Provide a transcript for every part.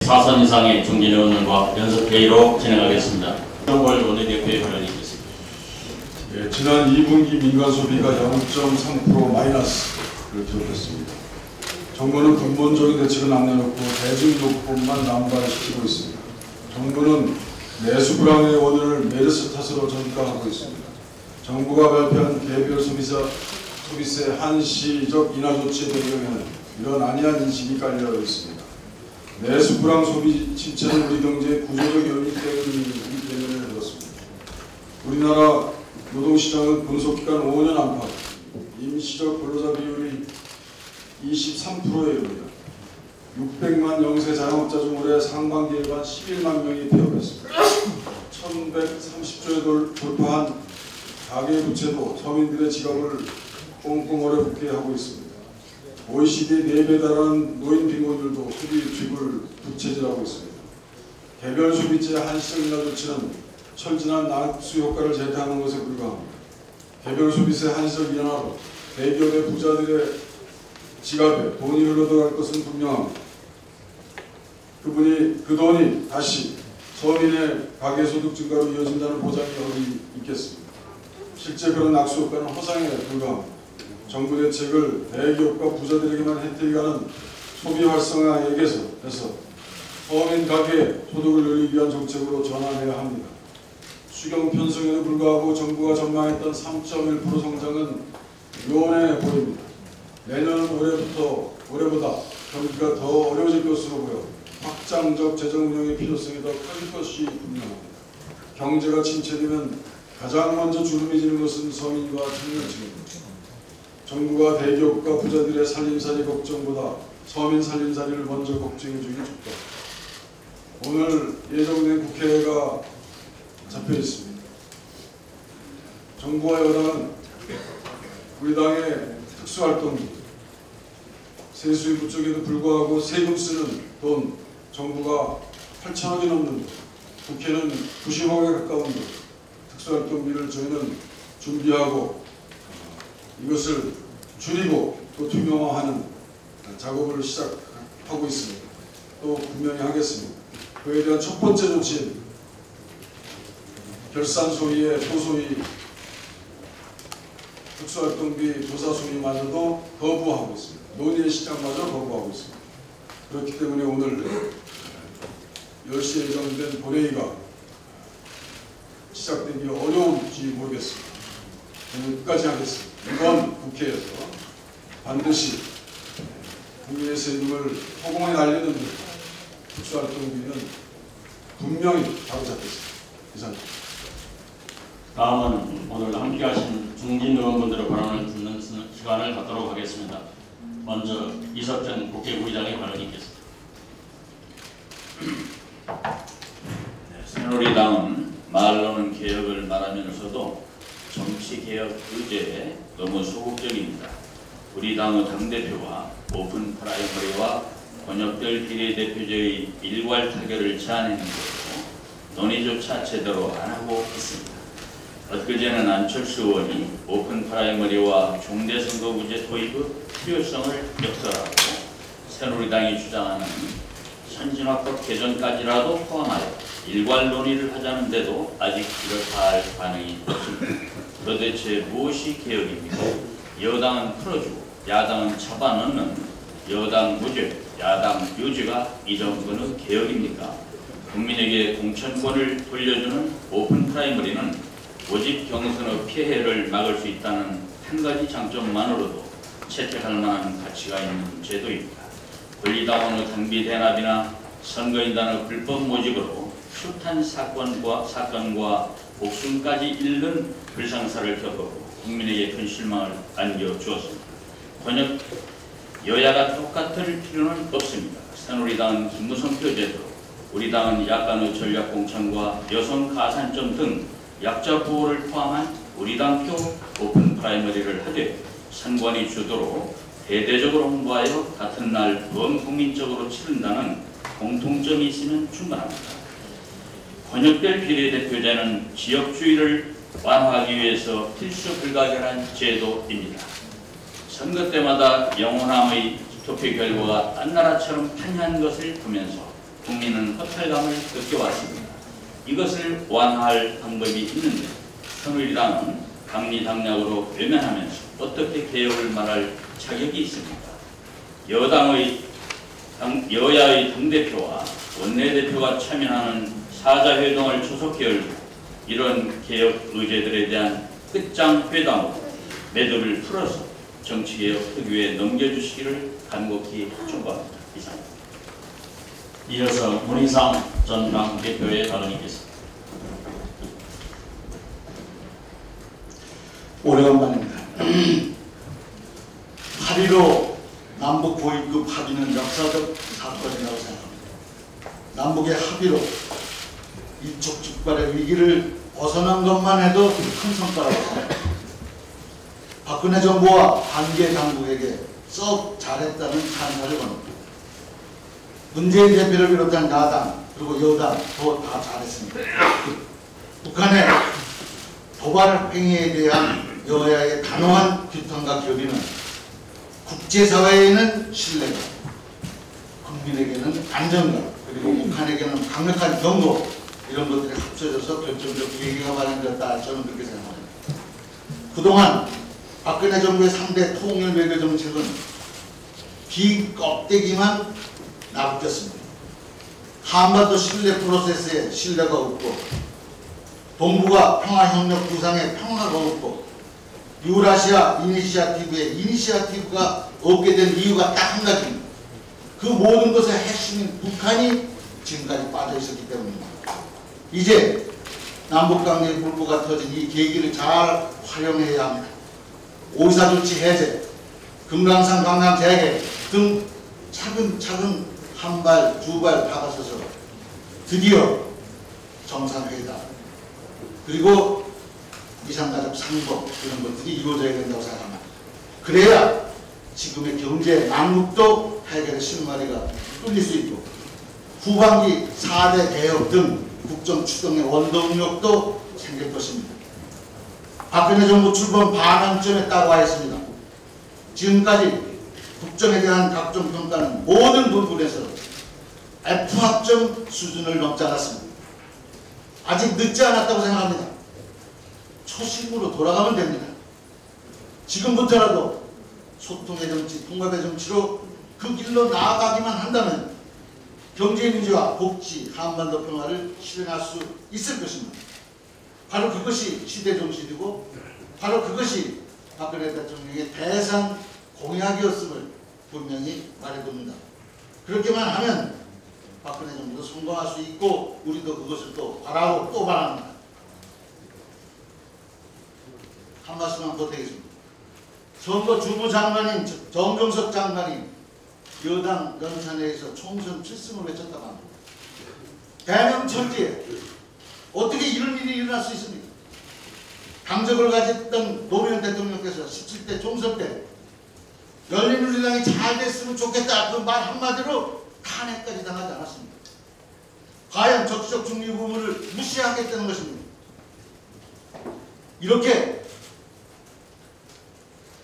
4선 이상의 중진 의원들과 연석회의로 진행하겠습니다. 정월 원내대표의 발언이 있겠습니다. 예, 지난 2분기 민간 소비가 0.3% 마이너스를 기록했습니다. 정부는 근본적인 대책을 안 내놓고 대중요법만 남발시키고 있습니다. 정부는 내수 불황의 원인을 메르스 탓으로 전가하고 있습니다. 정부가 발표한 개별 소비세 한시적 인하 조치의 배경에는 이런 안이한 인식이 깔려 있습니다. 내수 불황 소비 침체는 우리 경제의 구조적 요인 때문이기 때문에 그렇습니다. 우리나라 노동시장은 분속기간 5년 안팎, 임시적 근로자 비율이 23%에 이릅니다. 600만 영세 자영업자 중 올해 상반기에만 11만 명이 폐업했습니다. 1130조에 돌파한 가계부채도 서민들의 지갑을 꽁꽁 얼어붙게 하고 있습니다. OECD 4배 달하는 노인 빈곤율도 소비 유축을 부채질하고 있습니다. 개별 소비재 한시적 인하 조치는 철진한 낙수 효과를 제대하는 것에 불과합니다. 개별 소비세 한시적 인하로 대기업의 부자들의 지갑에 돈이 흘러들어갈 것은 분명합니다. 그 돈이 다시 서민의 가계소득 증가로 이어진다는 보장이 어디 있겠습니까? 실제 그런 낙수 효과는 허상에 불과합니다. 정부 대책을 대기업과 부자들에게만 혜택이 가는 소비 활성화에게서 서민 가계 소득을 늘리기 위한 정책으로 전환해야 합니다. 수경 편성에도 불구하고 정부가 전망했던 3.1% 성장은 요원해 보입니다. 내년 올해보다 경기가 더 어려워질 것으로 보여 확장적 재정 운영의 필요성이 더 커질 것이 분명합니다. 경제가 침체되면 가장 먼저 주름이 지는 것은 서민과 청년층입니다. 정부가 대기업과 부자들의 살림살이 걱정보다 서민 살림살이를 먼저 걱정해 주기 좋다. 오늘 예정된 국회가 잡혀 있습니다. 정부와 여당은 우리 당의 특수활동비, 세수의 부족에도 불구하고 세금 쓰는 돈 정부가 8천억이 넘는 국회는 90억에 가까운 돈 특수활동비를 저희는 준비하고 이것을 줄이고 또 투명화하는 작업을 시작하고 있습니다. 또 분명히 하겠습니다. 그에 대한 첫 번째 조치인 결산 소위의 소소위 특수활동비 조사 소위마저도 거부하고 있습니다. 논의의 시작마저 거부하고 있습니다. 그렇기 때문에 오늘 10시에 예정된 본회의가 시작되기 어려울지 모르겠습니다. 저는 끝까지 하겠습니다. 이번 국회에서 반드시 국민의 세금을 허공에 날리는 특수활동비는 분명히 바로잡겠습니다. 이상입니다. 다음은 오늘 함께하신 중진 의원분들의 발언을 듣는 시간을 갖도록 하겠습니다. 먼저 이석전 국회부의장의 발언이 있겠습니다. 새누리당은 말로는 개혁을 말하면서도 정치개혁 의제에 너무 소극적입니다. 우리 당의 당대표와 오픈 프라이머리와 권역별 비례대표제의 일괄 타결을 제안했는데도 논의조차 제대로 안 하고 있습니다. 엊그제는 안철수 의원이 오픈 프라이머리와 종대선거구제 도입의 필요성을 역설하고 새누리당이 주장하는 선진화법 개정까지라도 포함하여 일괄 논의를 하자는데도 아직 이렇다 할 반응이 없습니다. 도대체 무엇이 개혁입니까? 여당은 풀어주고 야당은 잡아넣는 여당 무죄, 야당 유죄가 이 정도는 개혁입니까? 국민에게 공천권을 돌려주는 오픈 프라이머리는 모집 경선의 피해를 막을 수 있다는 한 가지 장점만으로도 채택할 만한 가치가 있는 제도입니다. 권리당원의 당비 대납이나 선거인단의 불법 모집으로 숱한 사건과 목숨까지 잃는 불상사를 겪었고 국민에게 큰 실망을 안겨주었습니다. 권역 여야가 똑같을 필요는 없습니다. 새누리당은 김무성표 제도, 우리 당은 약간의 전략공천과 여성 가산점 등 약자 보호를 포함한 우리 당표 오픈 프라이머리를 하되 선관위 주도로 대대적으로 홍보하여 같은 날 범국민적으로 치른다는 공통점이 있으면 충분합니다. 권역별 비례대표제는 지역주의를 완화하기 위해서 필수 불가결한 제도입니다. 선거 때마다 영호남의 투표 결과가 딴 나라처럼 판이한 것을 보면서 국민은 허탈감을 느껴왔습니다. 이것을 완화할 방법이 있는데 새누리당은 당리당략으로 외면하면서 어떻게 개혁을 말할 자격이 있습니까? 여야의 당대표와 원내대표가 참여하는 사자회동을 초속히 열고 이런 개혁 의제들에 대한 끝장회담으로 매듭을 풀어서 정치개혁 특위에 넘겨주시기를 간곡히 촉구합니다. 이상입니다. 이어서 문희상 전 당대표의 발언이 있겠습니다. 오래간만입니다. 8.15 남북 고위급 합의는 역사적 사건이라고 생각합니다. 남북의 합의로 일촉즉발의 위기를 벗어난 것만 해도 큰 성과라고 생각합니다. 박근혜 정부와 관계 당국에게 썩 잘했다는 찬사를 겁니다. 문재인 대표를 비롯한 야당 그리고 여당 더 다 잘했습니다. 북한의 도발 행위에 대한 여야의 단호한 규탄과 결의는 국제사회에는 신뢰가, 국민에게는 안정감, 그리고 북한에게는 강력한 경고, 이런 것들이 합쳐져서 결정적 계기가 마련되었다. 저는 그렇게 생각합니다. 그동안 박근혜 정부의 3대 통일 외교 정책은 비껍데기만 나붙였습니다. 한반도 신뢰 프로세스에 신뢰가 없고, 동북아 평화협력 구상에 평화가 없고, 유라시아 이니시아티브에 이니시아티브가 없게 된 이유가 딱 한 가지입니다. 그 모든 것의 핵심인 북한이 지금까지 빠져 있었기 때문입니다. 이제 남북관계의 불꽃가 터진 이 계기를 잘 활용해야 합니다. 5.24 조치 해제, 금강산 관광 재개 등 차근차근 한 발, 두 발 다가서서 드디어 정상회담, 그리고 이산가족 상봉, 이런 것들이 이루어져야 된다고 생각합니다. 그래야 지금의 경제 난국도 해결의 실마리가 뚫릴 수 있고, 후반기 4대 개혁 등 국정 추동의 원동력도 생길 것입니다. 박근혜 정부 출범 반환점에 따라 있습니다. 지금까지 국정에 대한 각종 평가는 모든 부분에서 F학점 수준을 넘지 않았습니다. 아직 늦지 않았다고 생각합니다. 초심으로 돌아가면 됩니다. 지금부터라도 소통의 정치, 통합의 정치로 그 길로 나아가기만 한다면 경제민주화, 복지, 한반도 평화를 실현할 수 있을 것입니다. 바로 그것이 시대 정신이고, 바로 그것이 박근혜 대통령의 대선 공약이었음을 분명히 말해둡니다. 그렇게만 하면 박근혜 정부도 성공할 수 있고, 우리도 그것을 또 바라고 또 바랍니다. 한 말씀만 보태겠습니다. 선거 주무장관인 정경석 장관이 여당 연찬회에서 총선 필승을 외쳤다고 합니다. 대명천지에 어떻게 이런 일이 일어날 수 있습니까? 당적을 가졌던 노무현 대통령께서 17대 총선 때 열린우리당이 잘 됐으면 좋겠다, 그 말 한마디로 탄핵까지 당하지 않았습니다. 과연 적시적 중립 의무를 무시하겠다는 것입니다.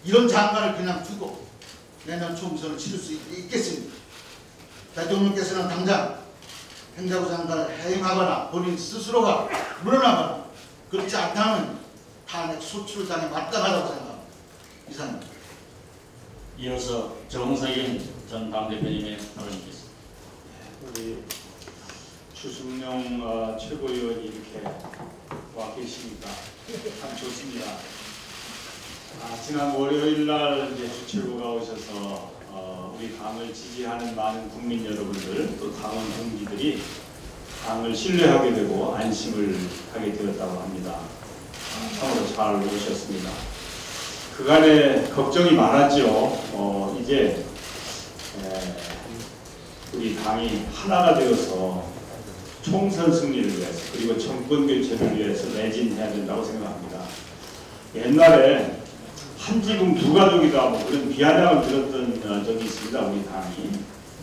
이런 장관을 그냥 두고 내년 총선을 치를 수 있겠습니까? 대통령께서는 당장 행자부 장관을 해임하거나 본인 스스로가 물러나거나, 그렇지 않다면 탄핵 소출당에 마땅하다고 생각합니다. 이상입니다. 이어서 정세균 전 당대표님의 발언이 있겠습니다. 우리 추승용 최고위원이 이렇게 와 계시니까 참 좋습니다. 지난 월요일 날 이제 주최부가 오셔서 우리 당을 지지하는 많은 국민 여러분들, 또 당원 동지들이 당을 신뢰하게 되고 안심을 하게 되었다고 합니다. 참으로 잘 오셨습니다. 그간에 걱정이 많았죠. 이제 우리 당이 하나가 되어서 총선 승리를 위해서, 그리고 정권 교체를 위해서 매진해야 된다고 생각합니다. 옛날에 한 지붕 두 가족이다, 뭐 그런 비아냥을 들었던 적이 있습니다. 우리 당이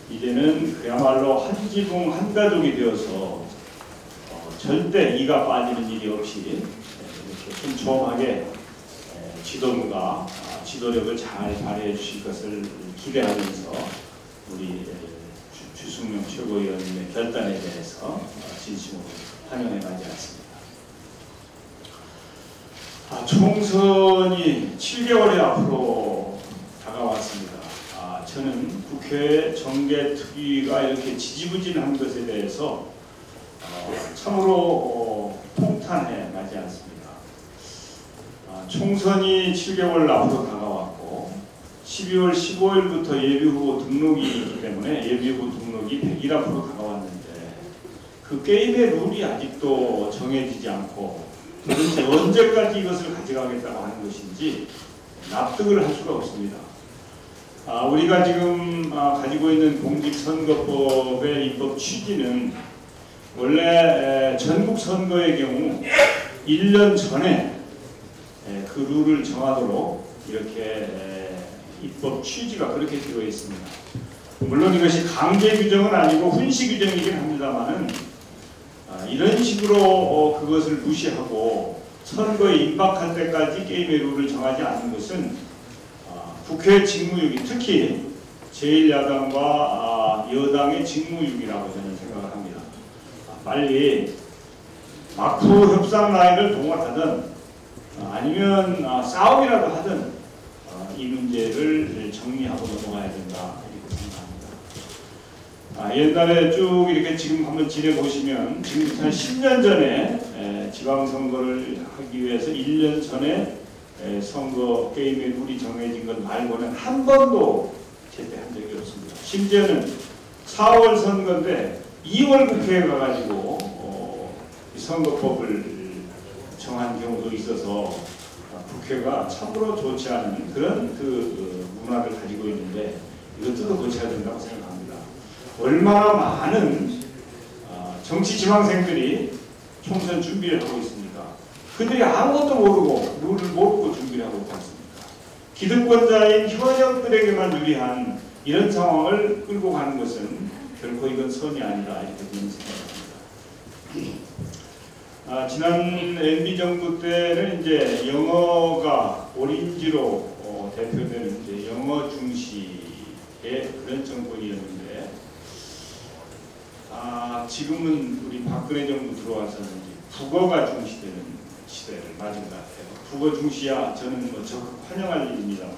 이제는 그야말로 한 지붕 한 가족이 되어서 절대 이가 빠지는 일이 없이 이렇게 촘촘하게 지도부가 지도력을 잘 발휘해 주실 것을 기대하면서 우리 주승용 최고위원님의 결단에 대해서 진심으로 환영해 마지 않습니다. 총선이 7개월이 앞으로 다가왔습니다. 저는 국회 정개특위가 이렇게 지지부진한 것에 대해서 참으로 통탄해 마지 않습니다. 총선이 7개월 앞으로 다가왔고 12월 15일부터 예비후보 등록이 있기 때문에 예비후보 등록이 100일 앞으로 다가왔는데 그 게임의 룰이 아직도 정해지지 않고 도대체 언제까지 이것을 가져가겠다고 하는 것인지 납득을 할 수가 없습니다. 우리가 지금 가지고 있는 공직선거법의 입법 취지는 원래 전국 선거의 경우 1년 전에 그 룰을 정하도록 이렇게 입법 취지가 그렇게 되어 있습니다. 물론 이것이 강제 규정은 아니고 훈시 규정이긴 합니다만은 이런 식으로 그것을 무시하고 선거에 임박할 때까지 게임의 룰을 정하지 않는 것은 국회 직무유기, 특히 제1야당과 여당의 직무유기라고 저는 생각을 합니다. 빨리 막후 협상 라인을 동원하든 아니면 싸움이라도 하든 이 문제를 정리하고 넘어가야 된다 이렇게 생각합니다. 옛날에 쭉 이렇게 지금 한번 지내보시면 지금부터 한 10년 전에 지방선거를 하기 위해서 1년 전에 선거 게임의 룰이 정해진 것 말고는 한 번도 제때 한 적이 없습니다. 심지어는 4월 선거인데 2월 국회에 가가지고 선거법을 정한 경우도 있어서 국회가 참으로 좋지 않은 그런 문화를 가지고 있는데 이것도 고쳐야 된다고 생각합니다. 얼마나 많은 정치 지망생들이 총선 준비를 하고 있습니까? 그들이 아무것도 모르고 룰을 모르고 준비를 하고 있지 않습니까? 기득권자인 현역들에게만 유리한 이런 상황을 끌고 가는 것은 결코 이건 선이 아니다 이렇게 저는 생각합니다. 지난 MB 정부 때는 이제 영어가 오린지로 대표되는 이제 영어 중시의 그런 정권이었는데 지금은 우리 박근혜 정부 들어와서는 이제 국어가 중시되는 시대를 맞은 것 같아요. 국어 중시야 저는 적극 환영할 일입니다만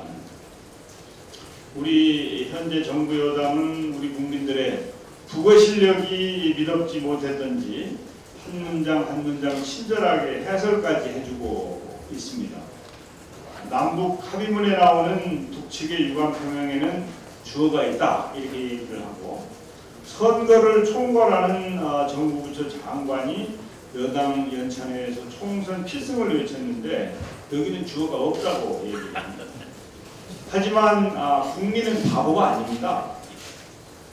우리 현재 정부 여당은 우리 국민들의 국어 실력이 믿었지 못했던지 한 문장 한 문장 친절하게 해설까지 해주고 있습니다. 남북 합의문에 나오는 북측의 유관평양에는 주어가 있다 이렇게 얘기를 하고 선거를 총괄하는 정부 부처 장관이 여당 연찬회에서 총선 필승을 외쳤는데 여기는 주어가 없다고 얘기합니다. 하지만 국민은 바보가 아닙니다.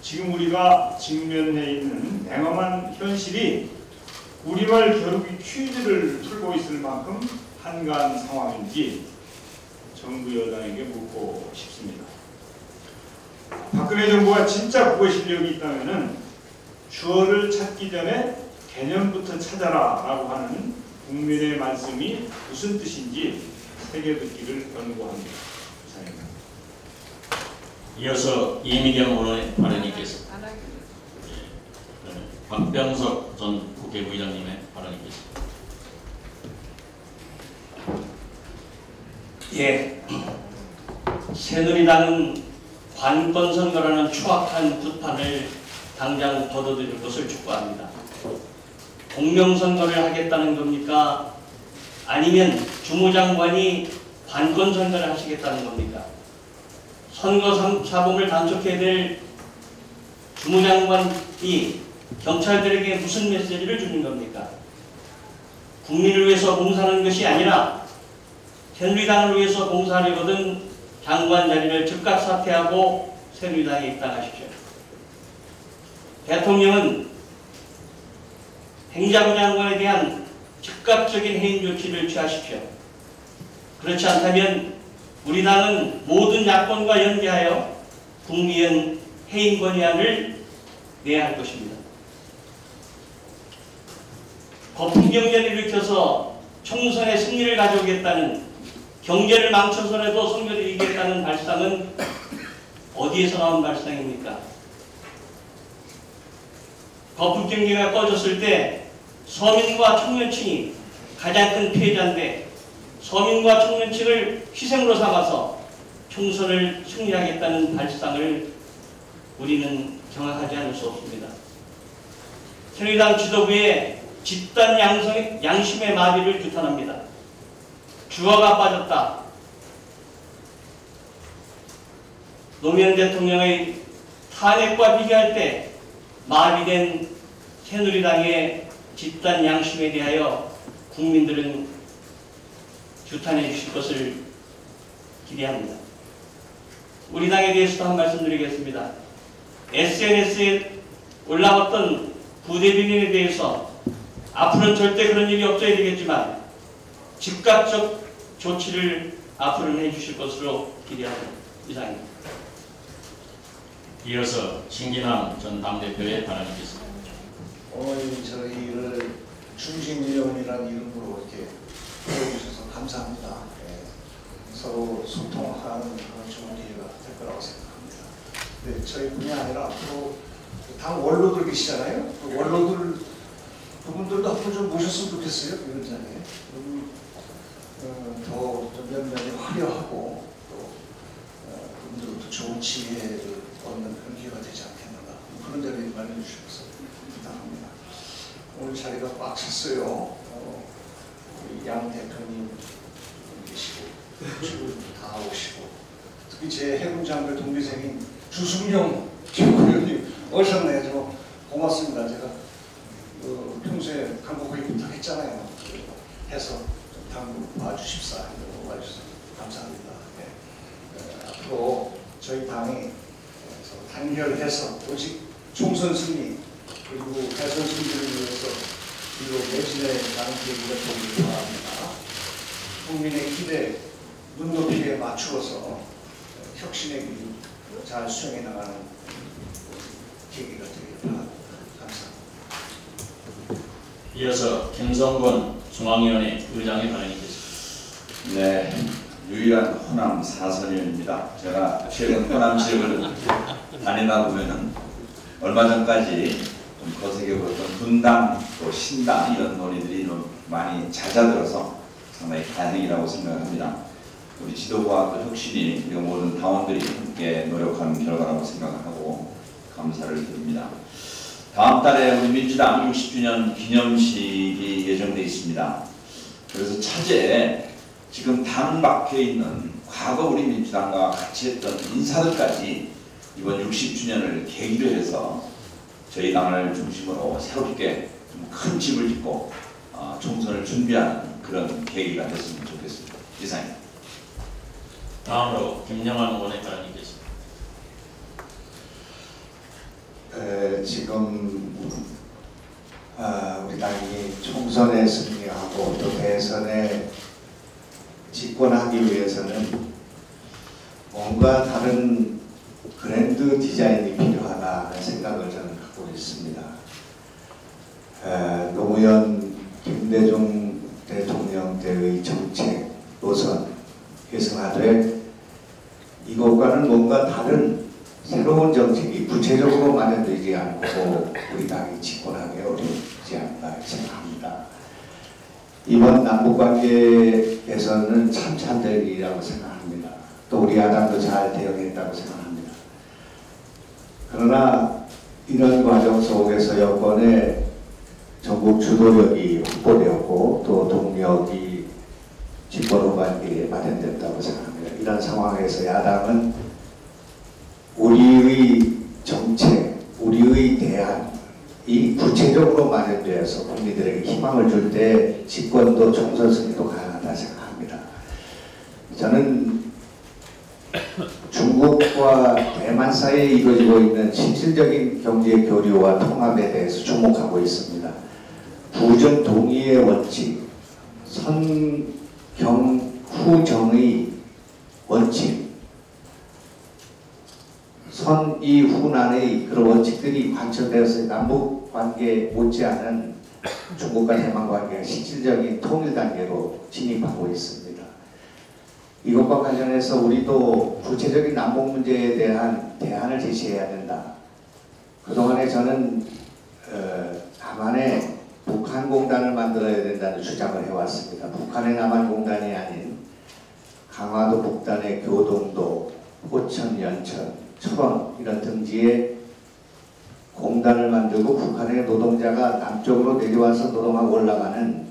지금 우리가 직면해 있는 냉엄한 현실이 우리말 겨루기 퀴즈를 풀고 있을 만큼 한가한 상황인지 정부 여당에게 묻고 싶습니다. 박근혜 정부가 진짜 국어 실력이 있다면 주어를 찾기 전에 개념부터 찾아라 라고 하는 국민의 말씀이 무슨 뜻인지 새겨듣기를 권고합니다. 이상입니다. 이어서 이미경 의원의 발언이 있겠습니다. 박병석 전 국회부의장님의 발언이 있겠습니다. 예, 새누리당은 관건선거라는 추악한 구탄을 당장 걷어들일 것을 촉구합니다. 공명선거를 하겠다는 겁니까? 아니면 주무장관이 관건선거를 하시겠다는 겁니까? 선거 사범을 단속해야 될 주무장관이 경찰들에게 무슨 메시지를 주는 겁니까? 국민을 위해서 봉사하는 것이 아니라 새누리당을 위해서 봉사하려거든 장관 자리를 즉각 사퇴하고 새누리당에 입당하십시오. 대통령은 행자부 장관에 대한 즉각적인 해임 조치를 취하십시오. 그렇지 않다면 우리 당은 모든 야권과 연대하여 국무위원 해임 건의안을 내야 할 것입니다. 거품 경제를 일으켜서 총선에 승리를 가져오겠다는, 경제를 망쳐서라도 선거를 이기겠다는 발상은 어디에서 나온 발상입니까? 거품 경기가 꺼졌을 때 서민과 청년층이 가장 큰 피해자인데 서민과 청년층을 희생으로 삼아서 총선을 승리하겠다는 발상을 우리는 경악하지 않을 수 없습니다. 새누리당 지도부의 집단 양심의 마비를 규탄합니다. 주화가 빠졌다. 노무현 대통령의 탄핵과 비교할 때 마비된 새누리당의 집단 양심에 대하여 국민들은 규탄해 주실 것을 기대합니다. 우리 당에 대해서도 한 말씀 드리겠습니다. SNS에 올라왔던 부대변인에 대해서 앞으로는 절대 그런 일이 없어야 되겠지만 즉각적 조치를 앞으로는 해주실 것으로 기대합니다. 이상입니다. 이어서 신기남 전 당대표의 발언이겠습니다. 오늘 저희를 중심위원이라는 이름으로 이렇게 불러주셔서 감사합니다. 서로 소통하는 그런 좋은 기회가 될 거라고 생각합니다. 네, 저희뿐이 아니라 앞으로 당 원로들 계시잖아요. 그 원로들 그분들도 앞으로 좀 모셨으면 좋겠어요. 이런 자리에. 더 면면이 화려하고 또 그분들도 좋은 지혜를 얻는 그런 기회가 되지 않겠는가. 그런 자리에 마련해 주셔서 부탁합니다. 오늘 자리가 꽉 찼어요. 우리 양 대표님 계시고 지금 다 오시고 특히 제 해군장교 동기생인 주승용 최고위원님 오셨네요. 저 고맙습니다. 제가 평소에 간곡하게 부탁했잖아요. 해서 당국 와주십사 와주셔서 감사합니다. 네. 앞으로 저희 당이 단결해서 오직 총선 승리 그리고 대선 승리를 위해서 그리고 매진에 나는 계기가 되기를 바랍니다. 국민의 기대 눈높이에 맞추어서 혁신의 길 잘 수행해 나가는 계기가 되기를 바랍니다. 감사합니다. 이어서 김성권 중앙위원회 의장의 발언이겠습니다. 네, 유일한 호남 사선위원입니다. 제가 최근 호남 지역을 다니다 보면은 얼마 전까지 좀 거세게 보였던 분당 또 신당 이런 논의들이 좀 많이 잦아들어서 상당히 다행이라고 생각합니다. 우리 지도부와 또 혁신이 그리고 모든 당원들이 함께 노력하는 결과라고 생각하고 감사를 드립니다. 다음 달에 우리 민주당 60주년 기념식이 예정돼 있습니다. 그래서 차제에 지금 당 밖에 있는 과거 우리 민주당과 같이 했던 인사들까지 이번 60주년을 계기로 해서 저희 당을 중심으로 새롭게 좀 큰 집을 짓고 총선을 준비하는 그런 계기가 됐으면 좋겠습니다. 이상입니다. 다음으로 김영환 의원의 발언이겠습니다. 지금 우리 당이 총선에 승리하고 또 대선에 집권하기 위해서는 뭔가 다른 그랜드 디자인이 필요하다는 생각을 저는 갖고 있습니다. 노무현 김대중 대통령 때의 정책 노선 계승하되 이것과는 뭔가 다른 새로운 정책이 구체적으로 마련되지 않고 우리 당이 집권하기 어렵지 않나 생각합니다. 이번 남북관계에서는 참 찬들이라고 생각합니다. 또 우리 야당도 잘 대응했다고 생각합니다. 그러나 이런 과정 속에서 여권의 전국 주도력이 확보되었고 또 동력이 집권 후반기에 마련됐다고 생각합니다. 이런 상황에서 야당은 우리의 정책, 우리의 대안이 구체적으로 마련되어서 국민들에게 희망을 줄 때 집권도 총선 승리도 가능하다 생각합니다. 저는 중국과 대만 사이에 이루어지고 있는 실질적인 경제 교류와 통합에 대해서 주목하고 있습니다. 부정 동의의 원칙, 선경후정의 원칙, 선이후난의 그런 원칙들이 관철되어서 남북 관계 못지않은 중국과 대만 관계가 실질적인 통일 단계로 진입하고 있습니다. 이것과 관련해서 우리도 구체적인 남북 문제에 대한 대안을 제시해야 된다. 그동안에 저는 남한에 북한공단을 만들어야 된다는 주장을 해왔습니다. 북한의 남한공단이 아닌 강화도 북단의 교동도, 포천, 연천, 철원 이런 등지에 공단을 만들고 북한의 노동자가 남쪽으로 내려와서 노동하고 올라가는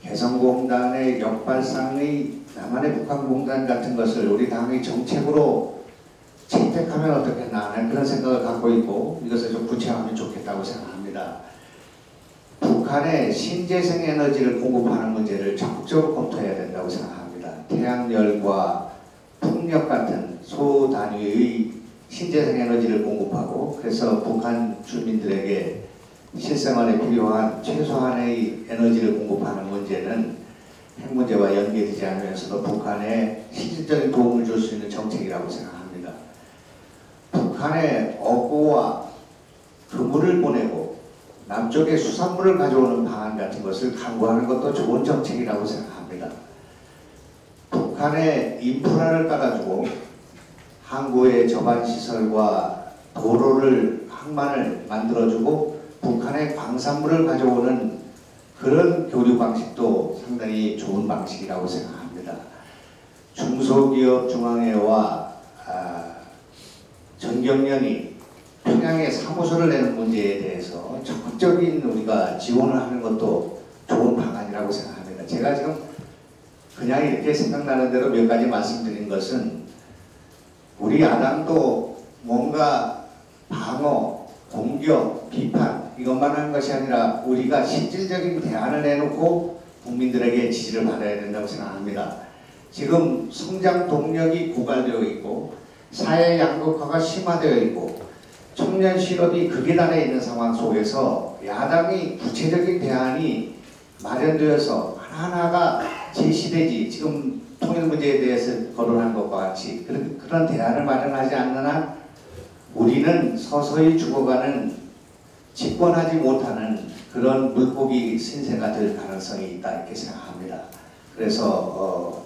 개성공단의 역발상의 남한의 북한공단 같은 것을 우리 당의 정책으로 채택하면 어떻겠나 하는 그런 생각을 갖고 있고 이것을 좀 구체화하면 좋겠다고 생각합니다. 북한의 신재생 에너지를 공급하는 문제를 적극적으로 검토해야 된다고 생각합니다. 태양열과 풍력 같은 소단위의 신재생 에너지를 공급하고 그래서 북한 주민들에게 실생활에 필요한 최소한의 에너지를 공급하는 문제는 핵 문제와 연계되지 않으면서도 북한에 실질적인 도움을 줄 수 있는 정책이라고 생각합니다. 북한에 어고와 그물을 보내고 남쪽에 수산물을 가져오는 방안 같은 것을 강구하는 것도 좋은 정책이라고 생각합니다. 북한에 인프라를 깔아주고 항구의 저반시설과 도로를 항만을 만들어주고 북한의 광산물을 가져오는 그런 교류 방식도 상당히 좋은 방식이라고 생각합니다. 중소기업 중앙회와 전경련이 평양에 사무소를 내는 문제에 대해서 적극적인 우리가 지원을 하는 것도 좋은 방안이라고 생각합니다. 제가 지금 그냥 이렇게 생각나는 대로 몇 가지 말씀드린 것은 우리 야당도 뭔가 방어, 공격, 비판 이것만 하는 것이 아니라 우리가 실질적인 대안을 내놓고 국민들에게 지지를 받아야 된다고 생각합니다. 지금 성장 동력이 고갈되어 있고 사회 양극화가 심화되어 있고 청년 실업이 극계단에 있는 상황 속에서 야당이 구체적인 대안이 마련되어서 하나하나가 제시되지 지금 통일 문제에 대해서 거론한 것과 같이 그런 대안을 마련하지 않는 한 우리는 서서히 죽어가는 집권하지 못하는 그런 물고기 신세가 될 가능성이 있다 이렇게 생각합니다. 그래서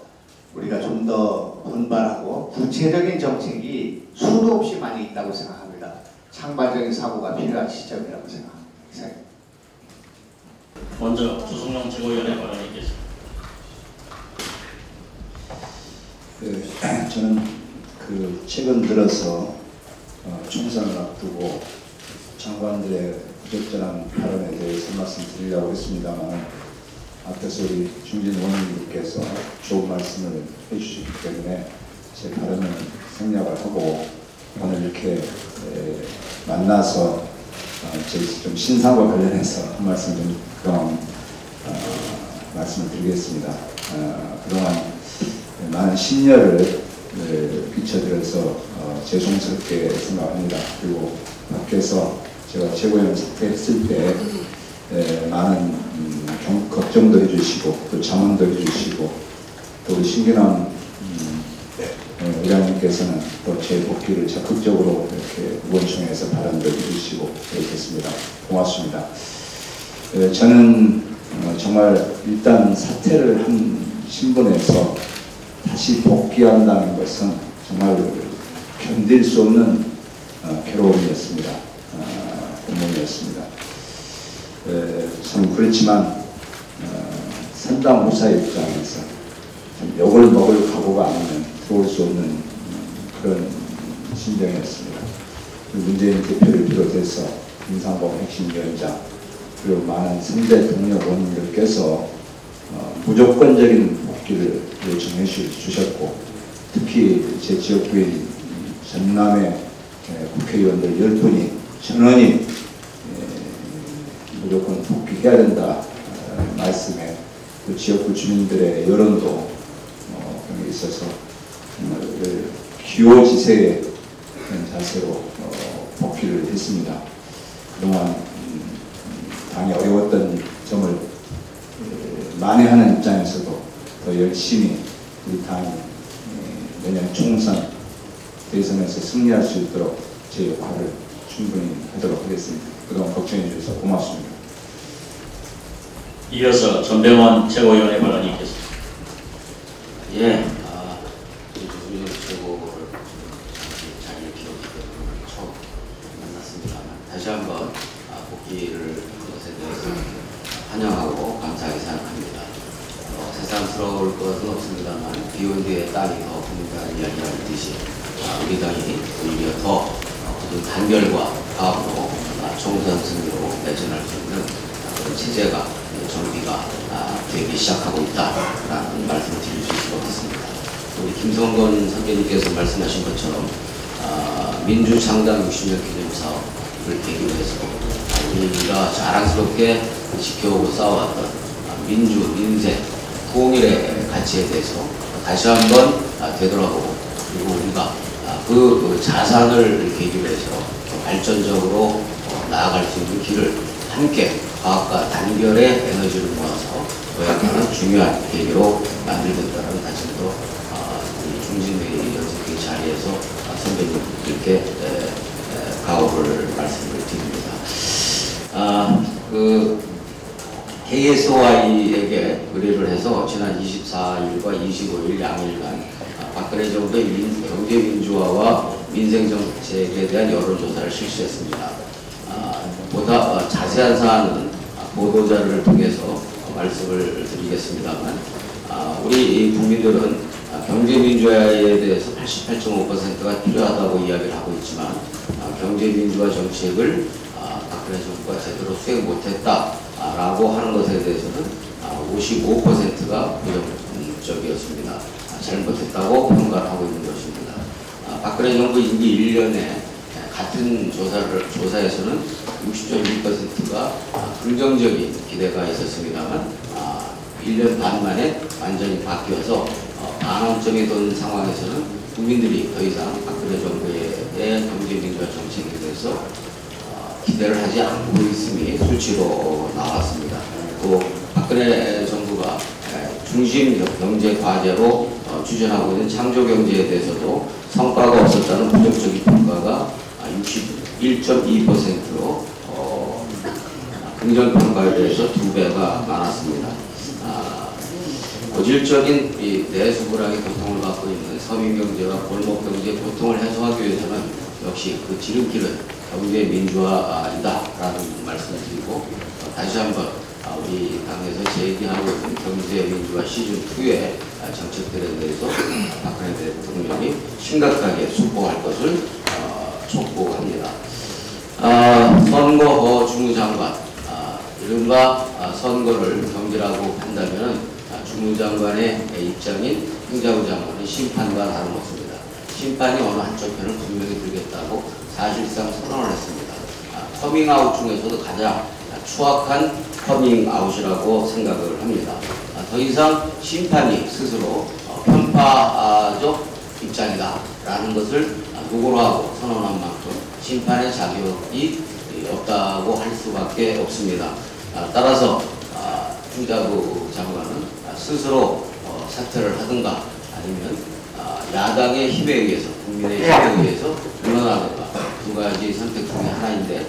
우리가 좀 더 분발하고 구체적인 정책이 수도 없이 많이 있다고 생각합니다. 창발적인 사고가 필요한 시점이라고 생각합니다. 먼저 주성용 최고위원의 발언이 있겠습니다. 저는 최근 들어서 총선을 앞두고 장관들의 부적절한 발언에 대해서 말씀드리려고 했습니다만 앞에서 우리 중진 의원님께서 좋은 말씀을 해주시기 때문에 제 발언을 생략을 하고 오늘 이렇게 만나서 저희 좀 신상과 관련해서 한 말씀 좀 말씀을 드리겠습니다. 그동안 많은 심려를 끼쳐드려서 죄송스럽게 생각합니다. 그리고 밖에서 제가 최고위원 사퇴했을 때 많은 걱정도 해주시고 또 자문도 해주시고 또 우리 신기남 의장님께서는 또 제 복귀를 적극적으로 이렇게 의원총회에서 발언도 해주시고 그렇겠습니다. 고맙습니다. 저는 정말 일단 사퇴를 한 신분에서 다시 복귀한다는 것은 정말 견딜 수 없는 괴로움이었습니다. 고문이었습니다. 참 그렇지만 선당 무사의 입장에서 욕을 먹을 각오가 아니면 들어올 수 없는 그런 심정이었습니다. 문재인 대표를 비롯해서 임상봉 핵심위원장 그리고 많은 선대 동료 의원님들께서 무조건적인 복귀를 요청해 주셨고 특히 제 지역구인 전남의 국회의원들 10분이 전원이 무조건 복귀해야 된다 말씀에 그 지역구 주민들의 여론도 있어서 정말 기호지세의 자세로 복귀를 했습니다. 그동안 당이 어려웠던 점을 만회하는 입장에서도 더 열심히 우리 당이 내년 총선 대선에서 승리할 수 있도록 제 역할을 충분히 하도록 하겠습니다. 그동안 걱정해 주셔서 고맙습니다. 이어서 전병원 최고위원의 발언이 있겠습니다. 예, 우리 최고를 자리를 비웠기 때문에 처음 만났습니다만 다시 한번 복귀 나올 것은 없습니다만 비온 뒤에 땅이 더 붓는다는 이야기가 있듯이 우리 당이 오히려 더 단결과 화합으로 총선 승리로 내전할 수 있는 그런 체제가 정비가 되기 시작하고 있다라는 말씀을 드릴 수 있을 것 같습니다. 우리 김성건 선배님께서 말씀하신 것처럼 민주창당 60년 기념 사업을 계기로 해서 우리가 자랑스럽게 지켜오고 싸워왔던 민주, 민생, 통일의 가치에 대해서 다시 한번 되돌아보고 그리고 우리가 그 자산을 계기로 해서 발전적으로 나아갈 수 있는 길을 함께 과학과 단결의 에너지를 모아서 도약하는 중요한 계기로 만들겠다는 다짐으로 중진회의 연습회 자리에서 선배님들께 가오를 말씀을 드립니다. KSOI에게 의뢰를 해서 지난 24일과 25일 양일간 박근혜 정부의 경제민주화와 민생정책에 대한 여론조사를 실시했습니다. 보다 자세한 사안은 보도자료를 통해서 말씀을 드리겠습니다만 우리 국민들은 경제민주화에 대해서 88.5%가 필요하다고 이야기를 하고 있지만 경제민주화 정책을 박근혜 정부가 제대로 수행 못했다라고 하는 것에 대해서는 55%가 부정적이었습니다. 잘못했다고 평가를 하고 있는 것입니다. 박근혜 정부 임기 1년에 같은 조사에서는 60.1%가 긍정적인 기대가 있었습니다만 1년 반 만에 완전히 바뀌어서 반환점이 돈 상황에서는 국민들이 더 이상 박근혜 정부의 경제민주화 정책에 대해서 기대를 하지 않고 있음이 수치로 나왔습니다. 또 박근혜 정부가 중심 경제 과제로 추진하고 있는 창조 경제에 대해서도 성과가 없었다는 부정적인 평가가 61.2%로 긍정 평가에 대해서 2배가 많았습니다. 고질적인 이 내수불황의 고통을 받고 있는 서민 경제와 골목 경제의 고통을 해소하기 위해서는 역시 그 지름길은 경제 민주화이다라는 말씀을 드리고 다시 한번 우리 당에서 제기하고 있는 경제 민주화 시즌 2의 정책들에 대해서 박근혜 대통령이 심각하게 숙고할 것을 촉구합니다. 선거 주무장관 이른바 선거를 경제라고 한다면 주무장관의 입장인 행자부 장관의 심판과 다름없습니다. 심판이 어느 한쪽 편을 분명히 들겠다고 사실상 선언을 했습니다. 커밍아웃 중에서도 가장 추악한 커밍아웃이라고 생각을 합니다. 더 이상 심판이 스스로 편파적 입장이다 라는 것을 노고로 하고 선언한 만큼 심판의 자격이 없다고 할 수밖에 없습니다. 따라서 행자부 장관은 스스로 사퇴를 하든가 아니면 야당의 힘에 의해서 국민의 힘에 의해서 물러나든가 두 가지 선택 중에 하나인데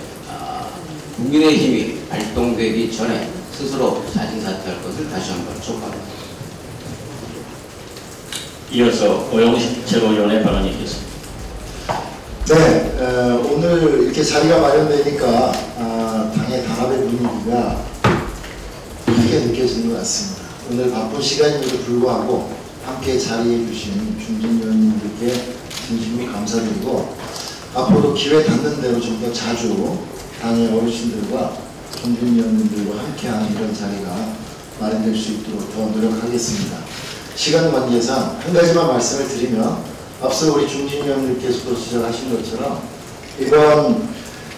국민의 힘이 발동되기 전에 스스로 자진 사퇴할 것을 다시 한번 촉구합니다. 이어서 오영식 최고위원의 발언이 있겠습니다. 네, 오늘 이렇게 자리가 마련되니까 당의 단합의 분위기가 크게 느껴지는 것 같습니다. 오늘 바쁜 시간임에도 불구하고 함께 자리해 주신 중진 의원님들께 진심으로 감사드리고 앞으로도 기회 닿는 대로 좀 더 자주 당의 어르신들과 중진 의원님들과 함께하는 이런 자리가 마련될 수 있도록 더 노력하겠습니다. 시간 관계상 한 가지만 말씀을 드리면 앞서 우리 중진 의원님께서도 지적하신 것처럼 이번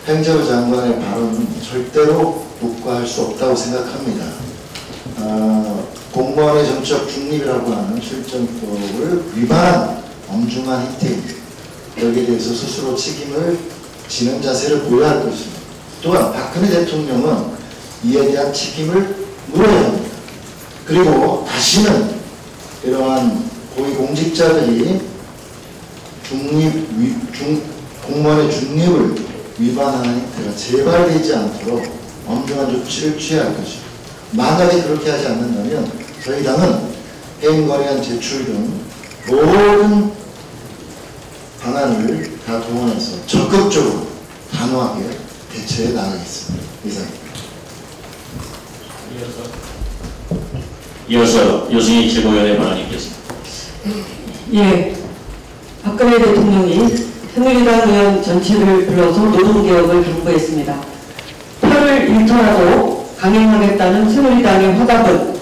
행자부 장관의 발언은 절대로 묵과할 수 없다고 생각합니다. 공무원의 정치적 중립이라고 하는 실정법을 위반한 엄중한 행태입니다. 여기에 대해서 스스로 책임을 지는 자세를 보여야 할 것입니다. 또한 박근혜 대통령은 이에 대한 책임을 물어야 합니다. 그리고 다시는 이러한 고위공직자들이 공무원의 중립을 위반하는 행태가 재발되지 않도록 엄중한 조치를 취해야 할 것입니다. 만약에 그렇게 하지 않는다면 저희 당은 해임건의안 제출 등 모든 방안을 다 동원해서 적극적으로 단호하게 대처해 나가겠습니다. 이상입니다. 이어서 유승희 최고위원의 발언이 있겠습니다. 예, 박근혜 대통령이 새누리당 의원 전체를 불러서 노동개혁을 당부했습니다. 표를 잃더라도 강행하겠다는 새누리당의 화답은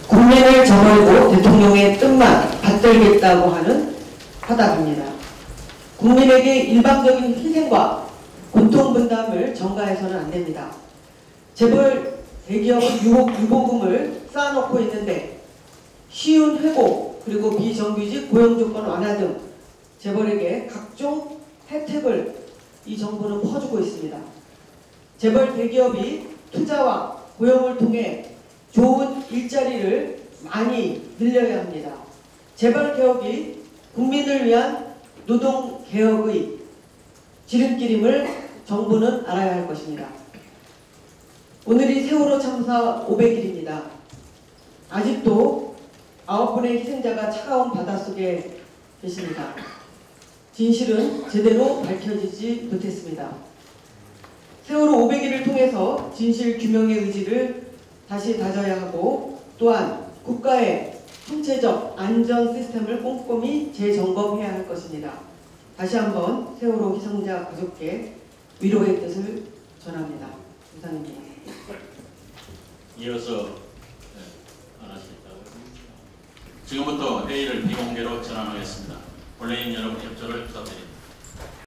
국민을 저버리고 대통령의 뜻만 받들겠다고 하는 화답입니다. 국민에게 일방적인 희생과 고통분담을 전가해서는 안 됩니다. 재벌 대기업은 유보금을 쌓아놓고 있는데 쉬운 회고 그리고 비정규직 고용조건 완화 등 재벌에게 각종 혜택을 이 정부는 퍼주고 있습니다. 재벌 대기업이 투자와 고용을 통해 좋은 일자리를 많이 늘려야 합니다. 재벌 개혁이 국민을 위한 노동 개혁의 지름길임을 정부는 알아야 할 것입니다. 오늘이 세월호 참사 500일입니다. 아직도 9분의 희생자가 차가운 바닷속에 계십니다. 진실은 제대로 밝혀지지 못했습니다. 세월호 500일을 통해서 진실 규명의 의지를 다시 다져야 하고 또한 국가의 총체적 안전 시스템을 꼼꼼히 재점검해야 할 것입니다. 다시 한번 세월호 희생자 가족께 위로의 뜻을 전합니다. 감사합니다. 이어서 지금부터 회의를 비공개로 전환하겠습니다. 본회의인 여러분 협조를 부탁드립니다.